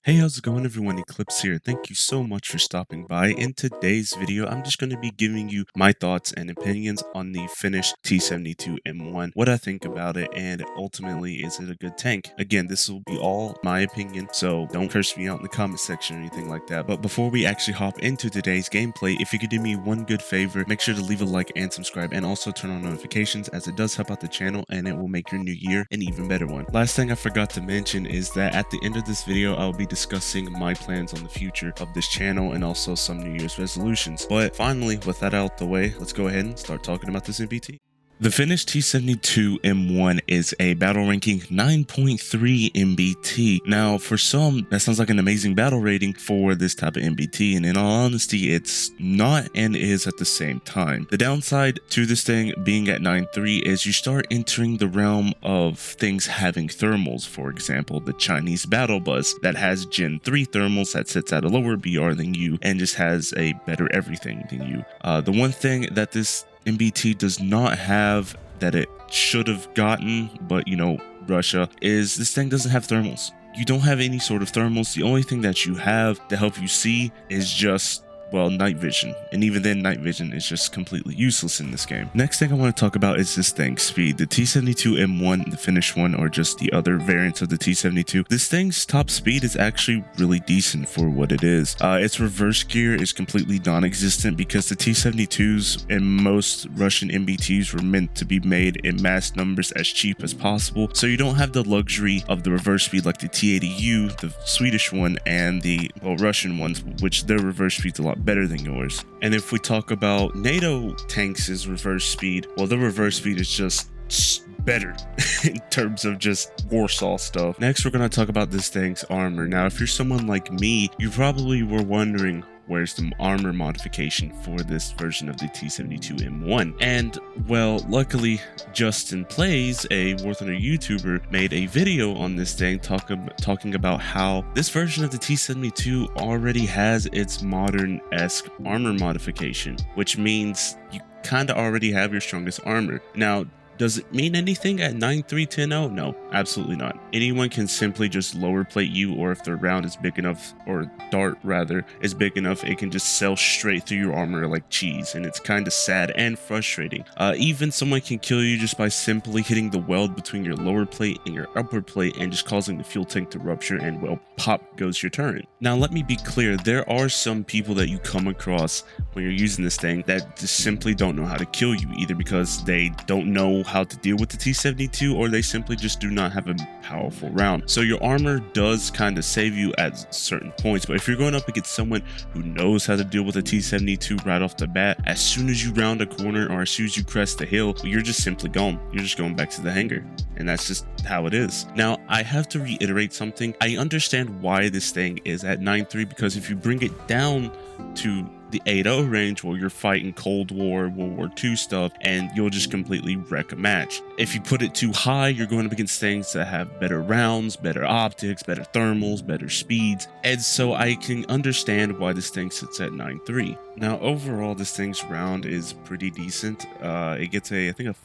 Hey, how's it going everyone? Eclipse here. Thank you so much for stopping by. In today's video, I'm just going to be giving you my thoughts and opinions on the Finnish T-72M1, what I think about it, and ultimately, is it a good tank? Again, this will be all my opinion, so don't curse me out in the comment section or anything like that. But before we actually hop into today's gameplay, if you could do me one good favor, make sure to leave a like and subscribe, and also turn on notifications, as it does help out the channel and it will make your new year an even better one. Last thing I forgot to mention is that at the end of this video, I'll be discussing my plans on the future of this channel and also some New Year's resolutions. But finally, with that out the way, let's go ahead and start talking about this MBT. The Finnish T-72M1 is a battle ranking 9.3 MBT. Now, for some, that sounds like an amazing battle rating for this type of MBT, and in all honesty, it's not and is at the same time. The downside to this thing being at 9.3 is you start entering the realm of things having thermals. For example, the Chinese BattleBawZ that has Gen 3 thermals that sits at a lower BR than you and just has a better everything than you. The one thing that this MBT does not have that it should have gotten, but you know, Russia, is this thing doesn't have thermals. You don't have any sort of thermals. The only thing that you have to help you see is just, well, night vision, and even then night vision is just completely useless in this game. Next thing I want to talk about is this thing's speed. The T-72M1, the Finnish one, or just the other variants of the T-72, this thing's top speed is actually really decent for what it is. Its reverse gear is completely non-existent because the T-72s and most Russian MBTs were meant to be made in mass numbers as cheap as possible, so you don't have the luxury of the reverse speed like the T-80U, the Swedish one, and the, well, Russian ones, which their reverse speed's a lot better than yours. And if we talk about NATO tanks' reverse speed, well, the reverse speed is just better in terms of just Warsaw stuff. Next, we're going to talk about this tank's armor. Now, if you're someone like me, you probably were wondering, where's the armor modification for this version of the T-72M1? And, well, luckily, Justin Plays, a warthunder YouTuber, made a video on this thing talking about how this version of the T-72 already has its modern-esque armor modification, which means you kind of already have your strongest armor. Now, does it mean anything at 9.3.10.0? No, absolutely not. Anyone can simply just lower plate you, or if their round is big enough, or dart rather, is big enough, it can just sail straight through your armor like cheese, and it's kind of sad and frustrating. Even someone can kill you just by simply hitting the weld between your lower plate and your upper plate and just causing the fuel tank to rupture, and well, pop goes your turret. Now, let me be clear, there are some people that you come across when you're using this thing that just simply don't know how to kill you, either because they don't know how to deal with the T-72, or they simply just do not have a powerful round. So your armor does kind of save you at certain points, but if you're going up against someone who knows how to deal with a T-72 right off the bat, as soon as you round a corner or as soon as you crest the hill, you're just simply gone. You're just going back to the hangar, and that's just how it is. Now, I have to reiterate something. I understand why this thing is at 9.3, because if you bring it down to the 8.0 range, where you're fighting Cold War, World War II stuff, and you'll just completely wreck a match. If you put it too high, you're going up against things that have better rounds, better optics, better thermals, better speeds, and so I can understand why this thing sits at 9.3. Now, overall, this thing's round is pretty decent. It gets I think a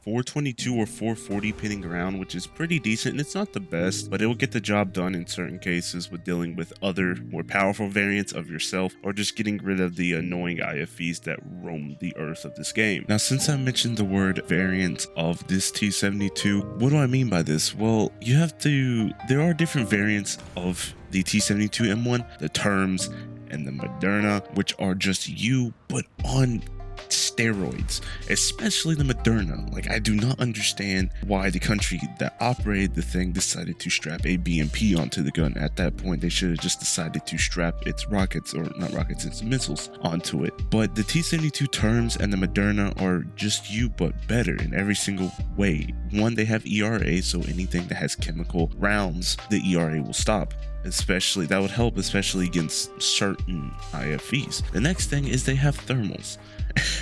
422 or 440 pinning around, which is pretty decent, and it's not the best, but it will get the job done in certain cases with dealing with other more powerful variants of yourself, or just getting rid of the annoying IFVs that roam the earth of this game. Now, since I mentioned the word variant of this T-72, what do I mean by this? Well, there are different variants of the T-72M1, the terms and the Moderna, which are just you, but on steroids, especially the Moderna. Like, I do not understand why the country that operated the thing decided to strap a BMP onto the gun. At that point, they should have just decided to strap its rockets, or not rockets, its missiles onto it. But the T-72 terms and the Moderna are just you, but better in every single way. One, they have ERA, so anything that has chemical rounds, the ERA will stop. That would help, especially against certain IFVs. The next thing is they have thermals.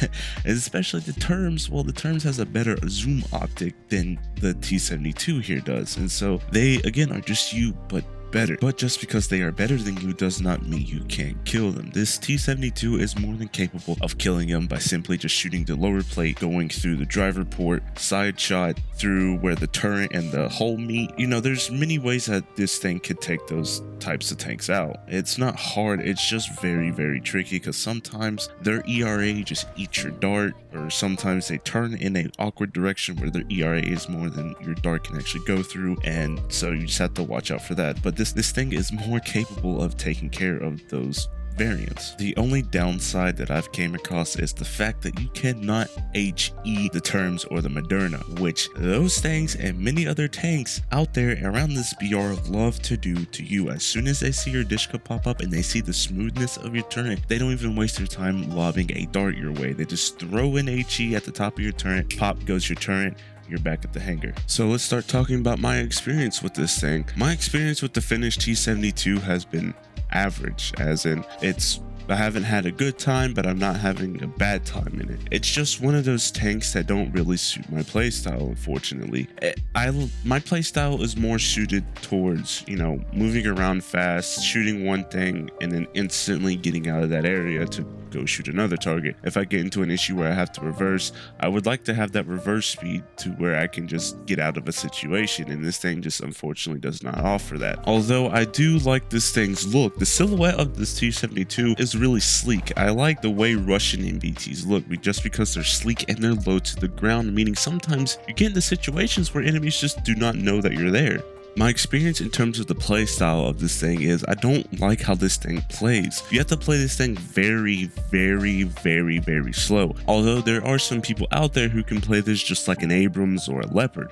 And especially the terms, well, the terms has a better zoom optic than the T-72 here does, and so they again are just you, but better. But just because they are better than you does not mean you can't kill them. This T-72 is more than capable of killing them by simply just shooting the lower plate, going through the driver port, side shot through where the turret and the hull meet. You know, there's many ways that this thing could take those types of tanks out. It's not hard, it's just very, very tricky, because sometimes their ERA just eats your dart, or sometimes they turn in an awkward direction where their ERA is more than your dart can actually go through, and so you just have to watch out for that. But this thing is more capable of taking care of those variants. The only downside that I've came across is the fact that you cannot HE the terms or the Moderna, which those things and many other tanks out there around this BR love to do to you. As soon as they see your dish cup pop up and they see the smoothness of your turret, they don't even waste their time lobbing a dart your way. They just throw in HE at the top of your turret, pop goes your turret, you're back at the hangar. So let's start talking about my experience with this thing. My experience with the Finnish T-72 has been average, as in I haven't had a good time, but I'm not having a bad time in it. It's just one of those tanks that don't really suit my playstyle, unfortunately. My playstyle is more suited towards, you know, moving around fast, shooting one thing, and then instantly getting out of that area to go shoot another target. If I get into an issue where I have to reverse, I would like to have that reverse speed to where I can just get out of a situation, and this thing just unfortunately does not offer that. Although I do like this thing's look, the silhouette of this T-72 is really sleek. I like the way Russian MBTs look, just because they're sleek and they're low to the ground, meaning sometimes you get into situations where enemies just do not know that you're there. My experience in terms of the play style of this thing is I don't like how this thing plays. You have to play this thing very, very, very, very slow. Although there are some people out there who can play this just like an Abrams or a Leopard.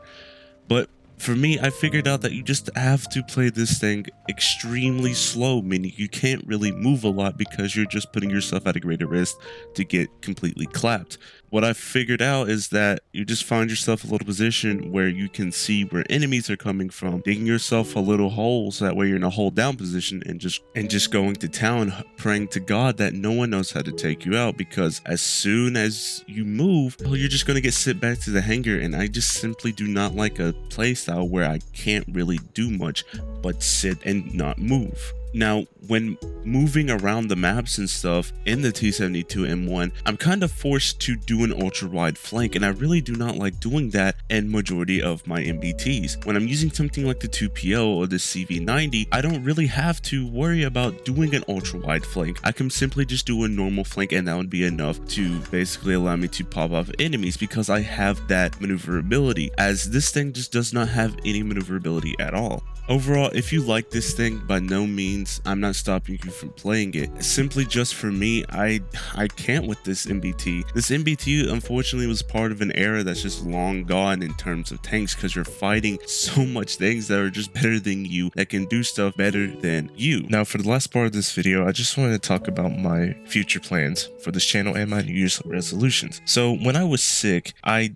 But for me, I figured out that you just have to play this thing extremely slow, meaning you can't really move a lot because you're just putting yourself at a greater risk to get completely clapped. What I figured out is that you just find yourself a little position where you can see where enemies are coming from, digging yourself a little hole so that way you're in a hold down position, and just going to town, praying to God that no one knows how to take you out, because as soon as you move, well, you're just going to get sent back to the hangar, and I just simply do not like a playstyle where I can't really do much but sit and not move. Now, when moving around the maps and stuff in the T-72M1, I'm kind of forced to do an ultra-wide flank, and I really do not like doing that in majority of my MBTs. When I'm using something like the 2PO or the CV90, I don't really have to worry about doing an ultra-wide flank. I can simply just do a normal flank, and that would be enough to basically allow me to pop off enemies, because I have that maneuverability, as this thing just does not have any maneuverability at all. Overall, if you like this thing, by no means I'm not stopping you from playing it. Simply just for me, I can't with this MBT. This MBT unfortunately was part of an era that's just long gone in terms of tanks, because you're fighting so much things that are just better than you, that can do stuff better than you. Now, for the last part of this video, I just wanted to talk about my future plans for this channel and my New Year's resolutions. So when I was sick, I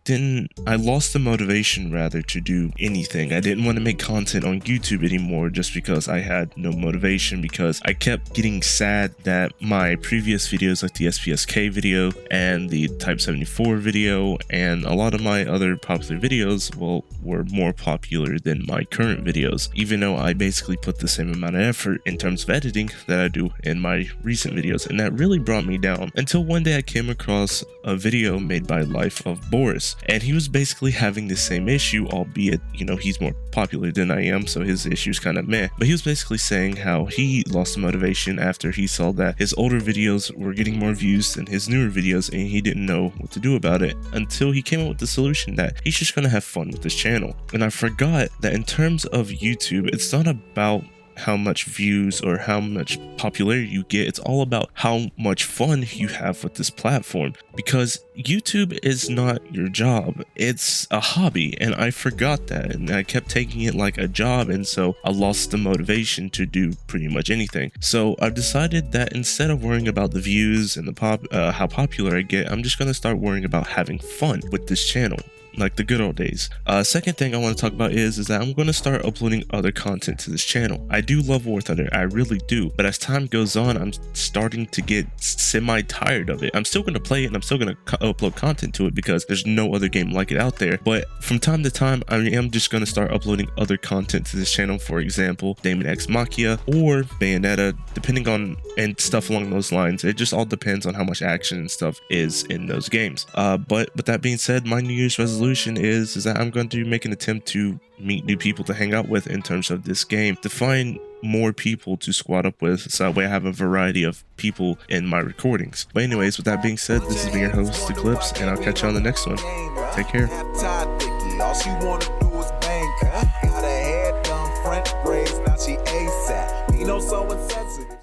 lost the motivation rather to do anything. I didn't want to make content on YouTube anymore just because I had no motivation, because I kept getting sad that my previous videos, like the SPSK video and the Type 74 video and a lot of my other popular videos, well, were more popular than my current videos, even though I basically put the same amount of effort in terms of editing that I do in my recent videos, and that really brought me down, until one day I came across a video made by OddBawZ, and he was basically having the same issue, albeit, you know, he's more popular than I am, so his issue's kind of meh, but he was basically saying how he lost the motivation after he saw that his older videos were getting more views than his newer videos, and he didn't know what to do about it, until he came up with the solution that he's just gonna have fun with this channel. And I forgot that in terms of YouTube, it's not about how much views or how much popularity you get, it's all about how much fun you have with this platform, because YouTube is not your job, it's a hobby, and I forgot that, and I kept taking it like a job, and so I lost the motivation to do pretty much anything. So I've decided that instead of worrying about the views and the how popular I get, I'm just gonna start worrying about having fun with this channel. like the good old days. Second thing I want to talk about is that I'm going to start uploading other content to this channel. I do love War Thunder, I really do, but as time goes on, I'm starting to get semi-tired of it. I'm still going to play it and I'm still going to upload content to it because there's no other game like it out there, but from time to time, I am just going to start uploading other content to this channel, for example, Daemon X Machina or Bayonetta, depending on, and stuff along those lines. It just all depends on how much action and stuff is in those games. But with that being said, my New Year's resolution is that I'm going to make an attempt to meet new people to hang out with in terms of this game, to find more people to squad up with, so that way I have a variety of people in my recordings. But anyways, with that being said, this has been your host, Eclipse, and I'll catch you on the next one. Take care.